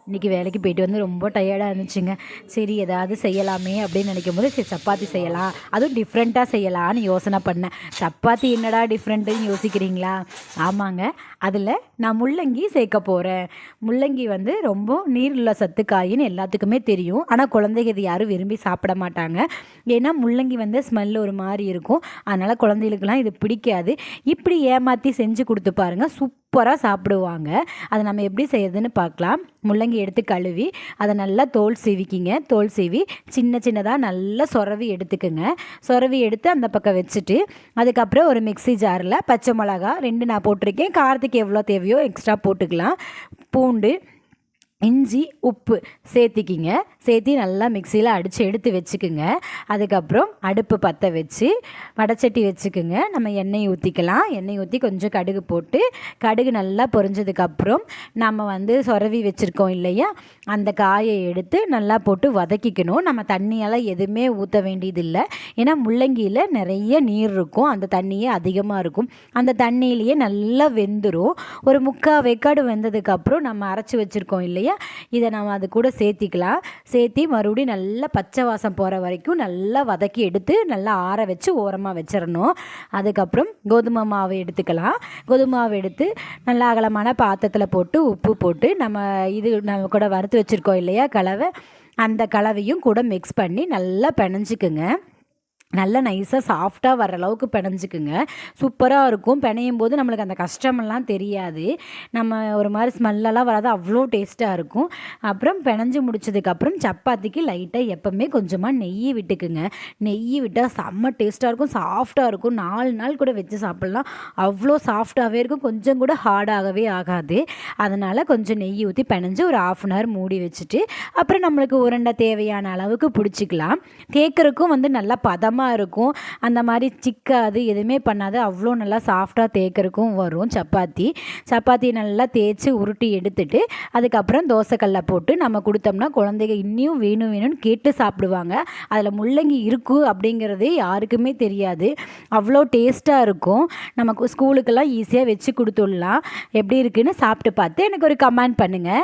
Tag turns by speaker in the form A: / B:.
A: இன்றைக்கி வேலைக்கு போயிட்டு வந்து ரொம்ப டயர்டாக இருந்துச்சுங்க. சரி ஏதாவது செய்யலாமே அப்படின்னு நினைக்கும் போது சரி சப்பாத்தி செய்யலாம், அதுவும் டிஃப்ரெண்ட்டாக செய்யலான்னு யோசனை பண்ணேன். சப்பாத்தி என்னடா டிஃப்ரெண்ட்டுன்னு யோசிக்கிறீங்களா? ஆமாங்க, அதில் நான் முள்ளங்கி சேர்க்க போகிறேன். முள்ளங்கி வந்து ரொம்ப நீருள்ள சத்து காயின்னு எல்லாத்துக்குமே தெரியும். ஆனால் குழந்தைங்க இது யாரும் விரும்பி சாப்பிட மாட்டாங்க. ஏன்னா முள்ளங்கி வந்து ஸ்மெல் ஒரு மாதிரி இருக்கும். அதனால் குழந்தைகளுக்கெல்லாம் இது பிடிக்காது. இப்படி ஏமாற்றி செஞ்சு கொடுத்து பாருங்கள், சூப்பராக சாப்பிடுவாங்க. அதை நம்ம எப்படி செய்யறதுன்னு பார்க்கலாம். முள்ளங்கி எடுத்து கழுவி அதை நல்லா தோல் சீவிக்கிங்க. தோல் சீவி சின்ன சின்னதாக நல்லா சொரவி எடுத்துக்குங்க. சொரவி எடுத்து அந்த பக்கம் வச்சுட்டு அதுக்கப்புறம் ஒரு மிக்ஸி ஜாரில் பச்சை மிளகா 2 நான் போட்டிருக்கேன். காரத்துக்கு எவ்வளோ தேவையோ எக்ஸ்ட்ரா போட்டுக்கலாம். பூண்டு, இஞ்சி, உப்பு சேர்த்திக்கிங்க. சேர்த்தி நல்லா மிக்சியில் அடித்து எடுத்து வச்சுக்குங்க. அதுக்கப்புறம் அடுப்பு பற்ற வச்சு வடைச்சட்டி வச்சுக்குங்க. நம்ம எண்ணெய் ஊற்றிக்கலாம். எண்ணெய் ஊற்றி கொஞ்சம் கடுகு போட்டு கடுகு நல்லா பொரிஞ்சதுக்கப்புறம் நம்ம வந்து சொரவி வச்சுருக்கோம் இல்லையா, அந்த காயை எடுத்து நல்லா போட்டு வதக்கிக்கணும். நம்ம தண்ணியெல்லாம் எதுவுமே ஊற்ற வேண்டியதில்லை. ஏன்னா முள்ளங்கியில் நிறைய நீர் இருக்கும், அந்த தண்ணியே அதிகமாக இருக்கும். அந்த தண்ணியிலேயே நல்லா வெந்துடும். ஒரு 3/4 வேக்காடு வெந்ததுக்கப்புறம் நம்ம அரைச்சி வச்சுருக்கோம் இல்லையா, இதை நம்ம அது கூட சேர்த்திக்கலாம். சேர்த்தி மறுபடியும் நல்லா பச்சை வாசம் போகிற வரைக்கும் நல்லா வதக்கி எடுத்து நல்லா ஆற வச்சு ஓரமாக வச்சிடணும். அதுக்கப்புறம் கோதுமை மாவு எடுத்துக்கலாம். கோதுமை மாவு எடுத்து நல்லா அகலமான பாத்திரத்தில் போட்டு உப்பு போட்டு நம்ம கூட வறுத்து வச்சுருக்கோம் இல்லையா கலவை, அந்த கலவையும் கூட மிக்ஸ் பண்ணி நல்லா பிணைஞ்சிக்குங்க. நல்லா நைஸாக சாஃப்டாக வர அளவுக்கு பிணைஞ்சிக்குங்க. சூப்பராக இருக்கும். பிணையும் போது நம்மளுக்கு அந்த கஷ்டமெல்லாம் தெரியாது. நம்ம ஒரு மாதிரி ஸ்மெல்லெல்லாம் வராது, அவ்வளோ டேஸ்ட்டாக இருக்கும். அப்புறம் பிணைஞ்சு முடிச்சதுக்கப்புறம் சப்பாத்திக்கு லைட்டாக எப்போவுமே கொஞ்சமாக நெய் விட்டுக்குங்க. நெய் விட்டால் செம்ம டேஸ்ட்டாக இருக்கும், சாஃப்டாக இருக்கும். 4 நாள் கூட வச்சு சாப்பிட்லாம். அவ்வளோ சாஃப்டாகவே இருக்கும், கொஞ்சம் கூட ஹார்டாகவே ஆகாது. அதனால் கொஞ்சம் நெய் ஊற்றி பிணைஞ்சு ஒரு 1/2 அன் ஹவர் மூடி வச்சுட்டு அப்புறம் நம்மளுக்கு உருண்டை தேவையான அளவுக்கு பிடிச்சிக்கலாம். தேய்க்கிறதுக்கும் வந்து நல்லா பதமாக இருக்கும். அந்த மாதிரி சிக்காது, எதுவுமே பண்ணாது, அவ்வளோ நல்லா சாஃப்டாக தேய்க்கிறதுக்கும் வரும். சப்பாத்தி நல்லா தேய்ச்சி உருட்டி எடுத்துட்டு அதுக்கப்புறம் தோசைக்கல்ல போட்டு நம்ம கொடுத்தோம்னா குழந்தைங்க இன்னும் வேணும்னு கேட்டு சாப்பிடுவாங்க. அதில் முள்ளங்கி இருக்குது அப்படிங்கிறதே யாருக்குமே தெரியாது. அவ்வளோ டேஸ்ட்டாக இருக்கும். நமக்கு ஸ்கூலுக்கெல்லாம் ஈஸியாக வச்சு கொடுத்துடலாம். எப்படி இருக்குன்னு சாப்பிட்டு பார்த்து எனக்கு ஒரு கமெண்ட் பண்ணுங்கள்.